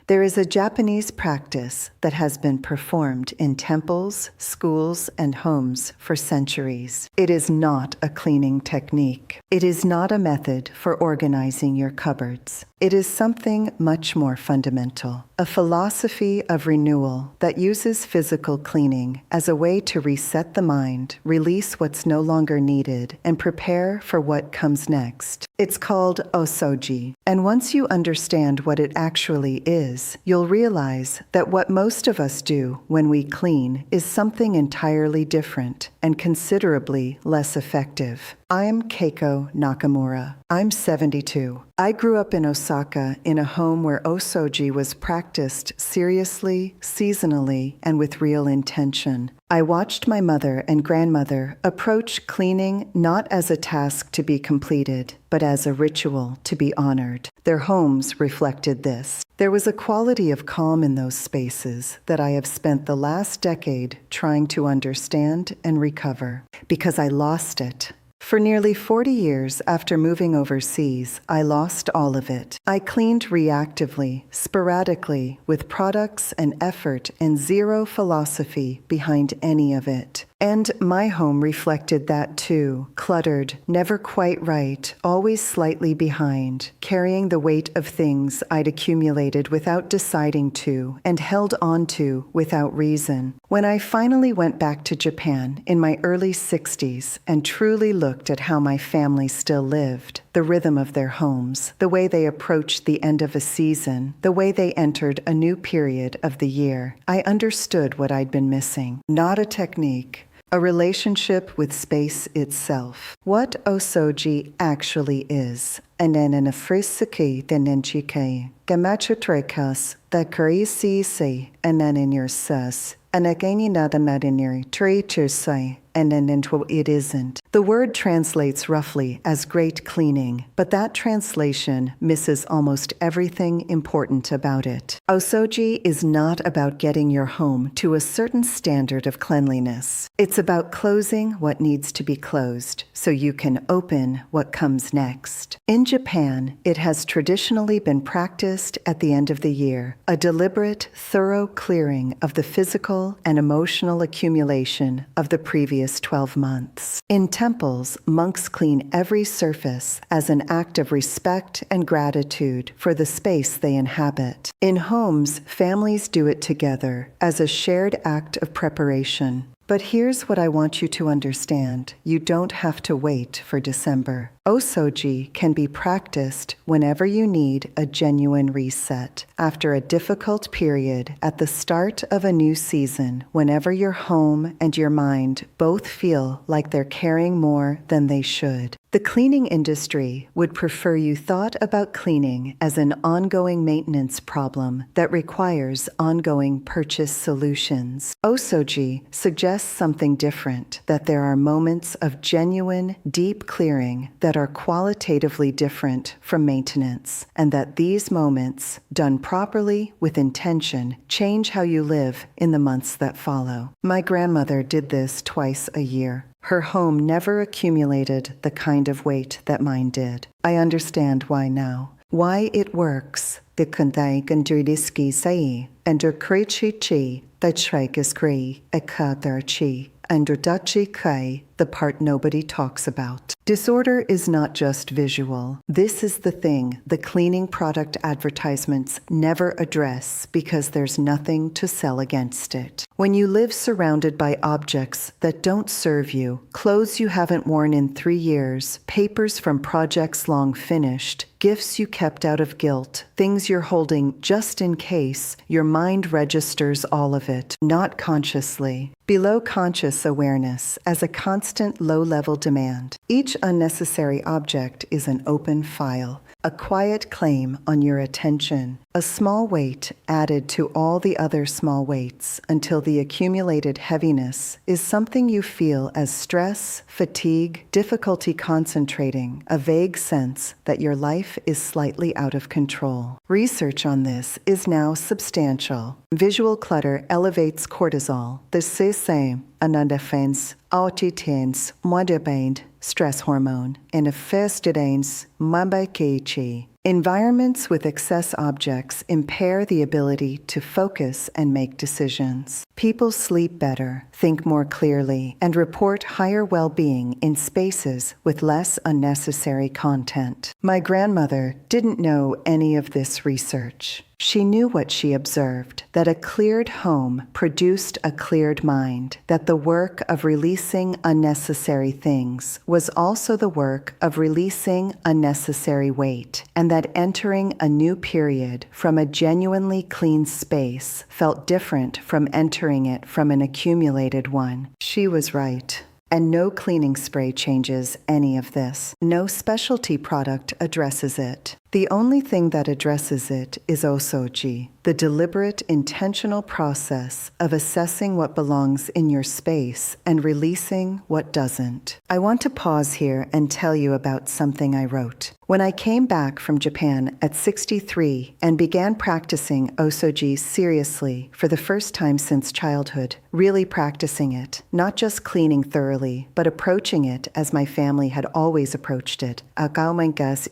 There is a Japanese practice that has been performed in temples, schools, and homes for centuries. It is not a cleaning technique. It is not a method for organizing your cupboards. It is something much more fundamental, a philosophy of renewal that uses physical cleaning as a way to reset the mind, release what's no longer needed, and prepare for what comes next. It's called Osoji, and once you understand what it actually is, you'll realize that what most of us do when we clean is something entirely different and considerably less effective. I'm Keiko Nakamura. I'm 72. I grew up in Osaka in a home where Osoji was practiced seriously, seasonally, and with real intention. I watched my mother and grandmother approach cleaning not as a task to be completed, but as a ritual to be honored. Their homes reflected this. There was a quality of calm in those spaces that I have spent the last decade trying to understand and recover, because I lost it. For nearly 40 years after moving overseas, I lost all of it. I cleaned reactively, sporadically, with products and effort and zero philosophy behind any of it. And my home reflected that too. Cluttered, never quite right, always slightly behind, carrying the weight of things I'd accumulated without deciding to and held on to without reason. When I finally went back to Japan in my early 60s and truly looked at how my family still lived, the rhythm of their homes, the way they approached the end of a season, the way they entered a new period of the year, I understood what I'd been missing. Not a technique, a relationship with space itself. What Osoji actually is. Anena frisiki tenenchike, gamachutrekas, the karisi se, ananinyur sas, anagani nadamadinir, trichusai, and then into it isn't. The word translates roughly as great cleaning, but that translation misses almost everything important about it. Osoji is not about getting your home to a certain standard of cleanliness. It's about closing what needs to be closed so you can open what comes next. In Japan, it has traditionally been practiced at the end of the year, a deliberate, thorough clearing of the physical and emotional accumulation of the previous 12 months. In temples, monks clean every surface as an act of respect and gratitude for the space they inhabit. In homes, families do it together as a shared act of preparation. But here's what I want you to understand. You don't have to wait for December. Osoji can be practiced whenever you need a genuine reset, after a difficult period, at the start of a new season, whenever your home and your mind both feel like they're carrying more than they should. The cleaning industry would prefer you thought about cleaning as an ongoing maintenance problem that requires ongoing purchase solutions. Osoji suggests something different, that there are moments of genuine, deep clearing that are qualitatively different from maintenance, and that these moments, done properly with intention, change how you live in the months that follow. My grandmother did this twice a year. Her home never accumulated the kind of weight that mine did. I understand why now. Why it works. The kandai gandridiski sai, and der krichichi, that shrike is kri, a kadarchi, and der dachi kai, the part nobody talks about. Disorder is not just visual. This is the thing the cleaning product advertisements never address because there's nothing to sell against it. When you live surrounded by objects that don't serve you, clothes you haven't worn in 3 years, papers from projects long finished, gifts you kept out of guilt, things you're holding just in case, your mind registers all of it, not consciously. Below conscious awareness as a constant low-level demand. Each unnecessary object is an open file, a quiet claim on your attention, a small weight added to all the other small weights until the accumulated heaviness is something you feel as stress, fatigue, difficulty concentrating, a vague sense that your life is slightly out of control. Research on this is now substantial. Visual clutter elevates cortisol, the same anandafens, autitens, modebind, stress hormone, and affestidens, mabakechi. Environments with excess objects impair the ability to focus and make decisions. People sleep better, think more clearly, and report higher well-being in spaces with less unnecessary content. My grandmother didn't know any of this research. She knew what she observed, that a cleared home produced a cleared mind, that the work of releasing unnecessary things was also the work of releasing unnecessary weight, and that entering a new period from a genuinely clean space felt different from entering it from an accumulated one. She was right. And no cleaning spray changes any of this. No specialty product addresses it. The only thing that addresses it is Osoji, the deliberate, intentional process of assessing what belongs in your space and releasing what doesn't. I want to pause here and tell you about something I wrote. When I came back from Japan at 63 and began practicing Osoji seriously for the first time since childhood, really practicing it, not just cleaning thoroughly, but approaching it as my family had always approached it. Akaumangas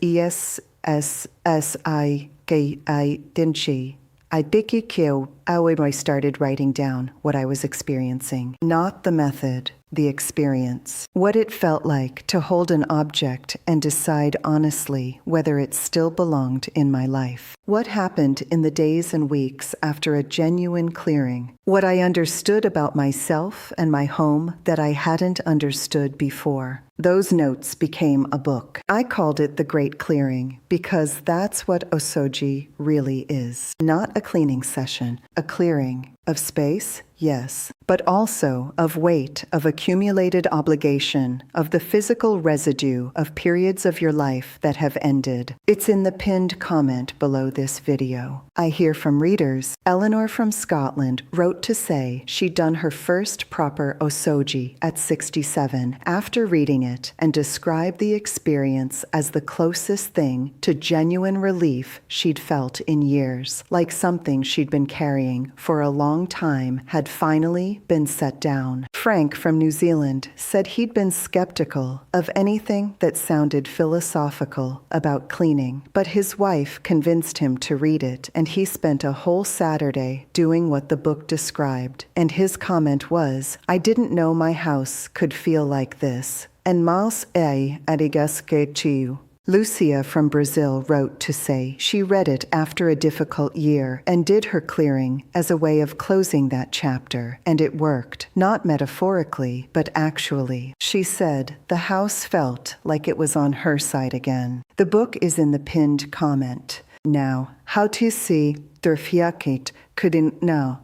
ESSI Dinchi. I I started writing down what I was experiencing, not the method, the experience, what it felt like to hold an object and decide honestly whether it still belonged in my life. What happened in the days and weeks after a genuine clearing, what I understood about myself and my home that I hadn't understood before. Those notes became a book. I called it The Great Clearing because that's what Osoji really is. Not a cleaning session, a clearing of space, yes, but also of weight, of accumulated obligation, of the physical residue of periods of your life that have ended. It's in the pinned comment below this video. I hear from readers. Eleanor from Scotland wrote to say she'd done her first proper Osoji at 67 after reading it and described the experience as the closest thing to genuine relief she'd felt in years, like something she'd been carrying for a long time had finally been set down. Frank from New Zealand said he'd been skeptical of anything that sounded philosophical about cleaning, but his wife convinced him to read it, and he spent a whole Saturday doing what the book described. And his comment was, "I didn't know my house could feel like this." And mas arigasquetiu. Lucia from Brazil wrote to say she read it after a difficult year and did her clearing as a way of closing that chapter, and it worked, not metaphorically, but actually. She said the house felt like it was on her side again. The book is in the pinned comment. Now, how to see Durfiakit couldn't now?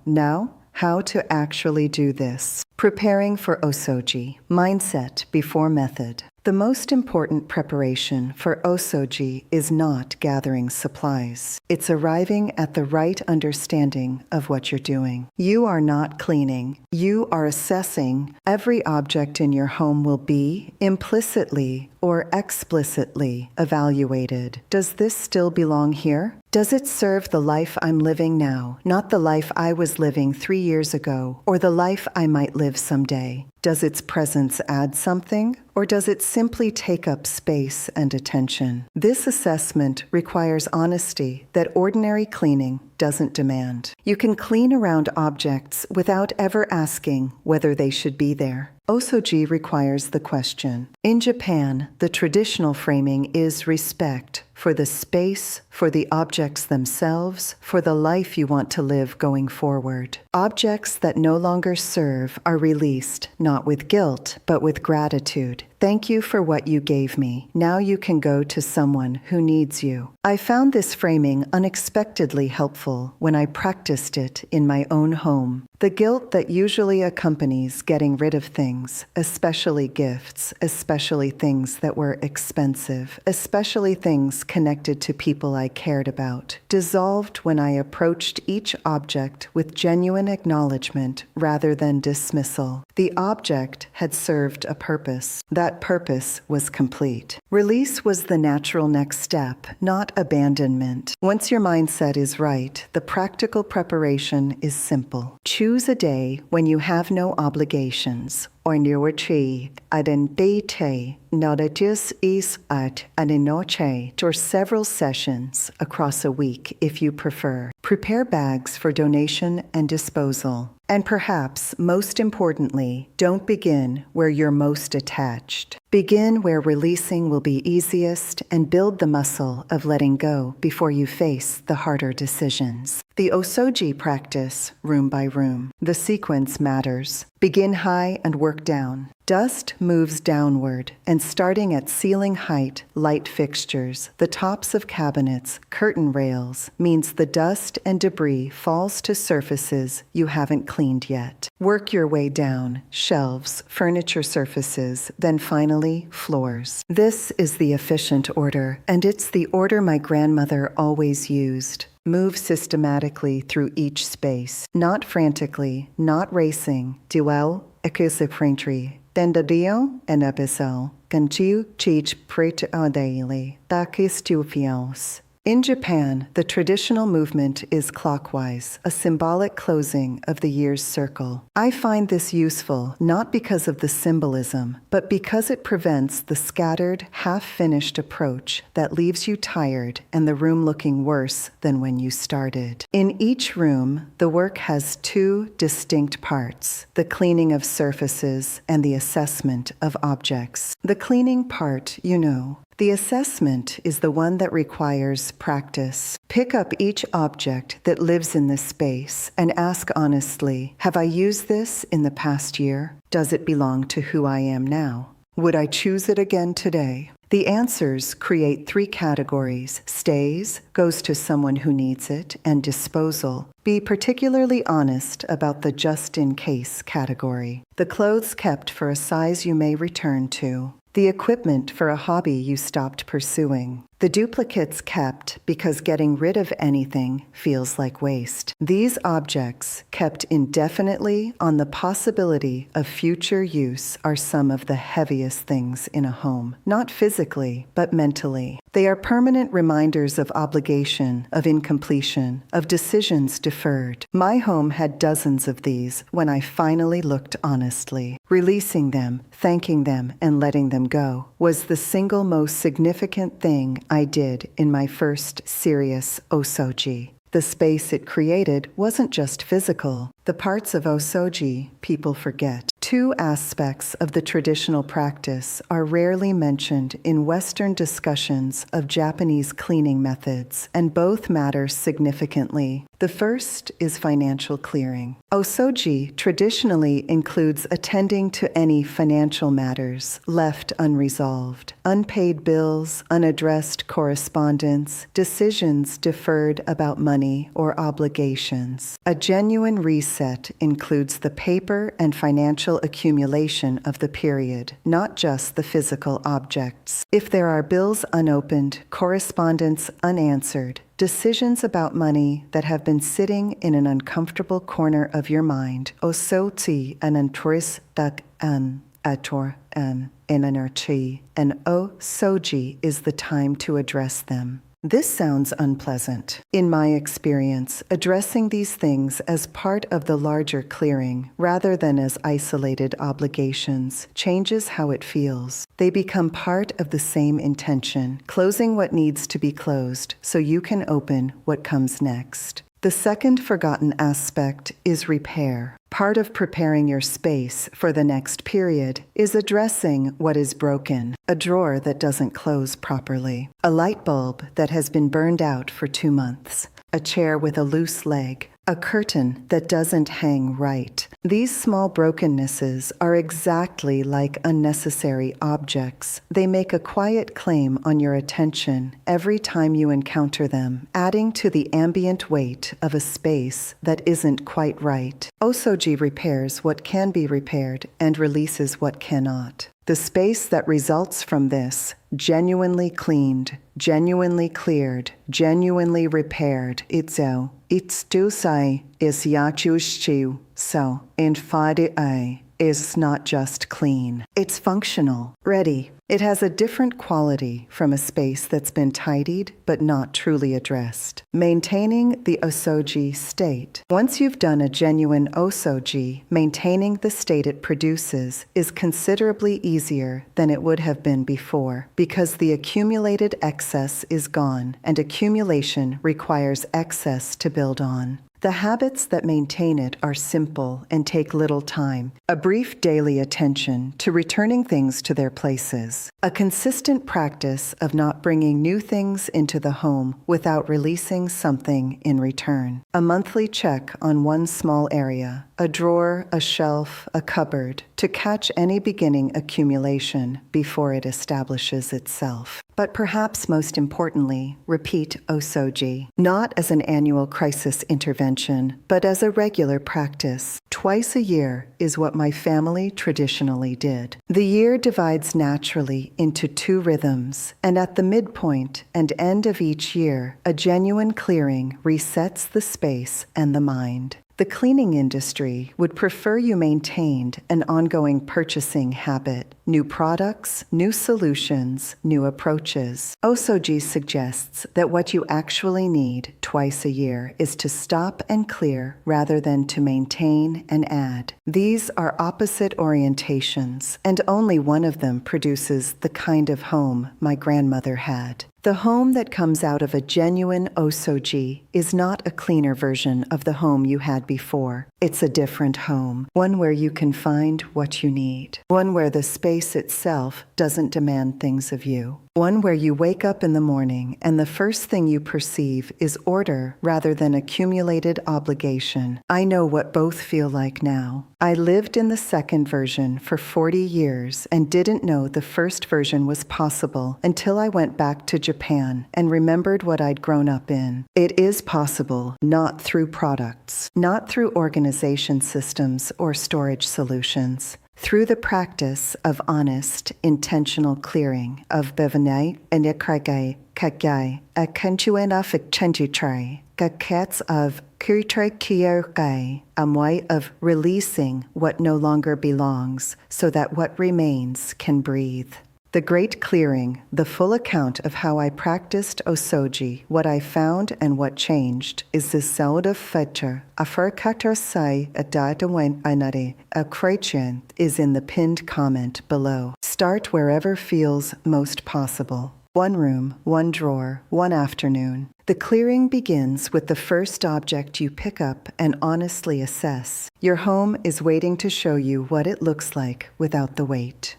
How to actually do this. Preparing for Osoji. Mindset before method. The most important preparation for Osoji is not gathering supplies. It's arriving at the right understanding of what you're doing. You are not cleaning. You are assessing. Every object in your home will be, implicitly or explicitly, evaluated. Does this still belong here? Does it serve the life I'm living now, not the life I was living 3 years ago, or the life I might live someday? Does its presence add something, or does it simply take up space and attention? This assessment requires honesty that ordinary cleaning doesn't demand. You can clean around objects without ever asking whether they should be there. Osoji requires the question. In Japan, the traditional framing is respect for the space, for the objects themselves, for the life you want to live going forward. Objects that no longer serve are released, not with guilt, but with gratitude. Thank you for what you gave me. Now you can go to someone who needs you. I found this framing unexpectedly helpful when I practiced it in my own home. The guilt that usually accompanies getting rid of things, especially gifts, especially things that were expensive, especially things connected to people I cared about, dissolved when I approached each object with genuine acknowledgement rather than dismissal. The object had served a purpose. That purpose was complete. Release was the natural next step, not abandonment. Once your mindset is right, the practical preparation is simple. Choose a day when you have no obligations, Oinuachi Adendete Nodatus is at Aninoche or several sessions across a week if you prefer. Prepare bags for donation and disposal. And perhaps most importantly, don't begin where you're most attached. Begin where releasing will be easiest and build the muscle of letting go before you face the harder decisions. The Osoji practice, room by room. The sequence matters. Begin high and work down. Dust moves downward, and starting at ceiling height, light fixtures, the tops of cabinets, curtain rails, means the dust and debris falls to surfaces you haven't cleaned yet. Work your way down, shelves, furniture surfaces, then finally, floors. This is the efficient order, and it's the order my grandmother always used. Move systematically through each space, not frantically, not racing. Duel, ekusiprintree. Dendadio and episel, cantiu chich prit daily, takis tufios. In Japan, the traditional movement is clockwise, a symbolic closing of the year's circle. I find this useful not because of the symbolism, but because it prevents the scattered, half-finished approach that leaves you tired and the room looking worse than when you started. In each room, the work has two distinct parts: the cleaning of surfaces and the assessment of objects. The cleaning part, you know. The assessment is the one that requires practice. Pick up each object that lives in this space and ask honestly, have I used this in the past year? Does it belong to who I am now? Would I choose it again today? The answers create three categories: stays, goes to someone who needs it, and disposal. Be particularly honest about the just-in-case category. The clothes kept for a size you may return to. The equipment for a hobby you stopped pursuing. The duplicates kept because getting rid of anything feels like waste. These objects, kept indefinitely on the possibility of future use, are some of the heaviest things in a home. Not physically, but mentally. They are permanent reminders of obligation, of incompletion, of decisions deferred. My home had dozens of these when I finally looked honestly. Releasing them, thanking them, and letting them go was the single most significant thing I did in my first serious Osoji. The space it created wasn't just physical. The parts of Osoji people forget. Two aspects of the traditional practice are rarely mentioned in Western discussions of Japanese cleaning methods, and both matter significantly. The first is financial clearing. Osoji traditionally includes attending to any financial matters left unresolved, unpaid bills, unaddressed correspondence, decisions deferred about money or obligations. A genuine reset includes the paper and financial accumulation of the period, not just the physical objects. If there are bills unopened, correspondence unanswered, decisions about money that have been sitting in an uncomfortable corner of your mind, osoti anantris dak an ator an enanarchi, and osoji is the time to address them. This sounds unpleasant. In my experience, addressing these things as part of the larger clearing, rather than as isolated obligations, changes how it feels. They become part of the same intention, closing what needs to be closed so you can open what comes next. The second forgotten aspect is repair. Part of preparing your space for the next period is addressing what is broken: a drawer that doesn't close properly, a light bulb that has been burned out for 2 months, a chair with a loose leg, a curtain that doesn't hang right. These small brokennesses are exactly like unnecessary objects. They make a quiet claim on your attention every time you encounter them, adding to the ambient weight of a space that isn't quite right. Osoji repairs what can be repaired and releases what cannot. The space that results from this, genuinely cleaned, genuinely cleared, genuinely repaired, itstusai is yachushchu, so, in fadi is not just clean. It's functional, ready, It has a different quality from a space that's been tidied but not truly addressed. Maintaining the osoji state. Once you've done a genuine osoji, maintaining the state it produces is considerably easier than it would have been before, because the accumulated excess is gone, and accumulation requires excess to build on. The habits that maintain it are simple and take little time. A brief daily attention to returning things to their places. A consistent practice of not bringing new things into the home without releasing something in return. A monthly check on one small area, a drawer, a shelf, a cupboard, to catch any beginning accumulation before it establishes itself. But perhaps most importantly, repeat osoji, not as an annual crisis intervention, but as a regular practice. Twice a year is what my family traditionally did. The year divides naturally into 2 rhythms, and at the midpoint and end of each year, a genuine clearing resets the space and the mind. The cleaning industry would prefer you maintained an ongoing purchasing habit, new products, new solutions, new approaches. Osoji suggests that what you actually need twice a year is to stop and clear rather than to maintain and add. These are opposite orientations, and only one of them produces the kind of home my grandmother had. The home that comes out of a genuine osoji is not a cleaner version of the home you had before. It's a different home, one where you can find what you need, one where the space itself doesn't demand things of you, one where you wake up in the morning and the first thing you perceive is order rather than accumulated obligation. I know what both feel like now. I lived in the second version for 40 years and didn't know the first version was possible until I went back to Japan and remembered what I'd grown up in. It is possible, not through products, not through organization systems or storage solutions, through the practice of honest, intentional clearing of bevanai and yakragai, kagai, a kanchuenafik chenjitrai, kakats of kuritrai kiergai, a way of releasing what no longer belongs so that what remains can breathe. The Great Clearing, the full account of how I practiced osoji, what I found and what changed, is the Sound of Fetcher, a Furkatar Sai Adadawen Ainare, a Krechen, is in the pinned comment below. Start wherever feels most possible. One room, one drawer, one afternoon. The clearing begins with the first object you pick up and honestly assess. Your home is waiting to show you what it looks like without the weight.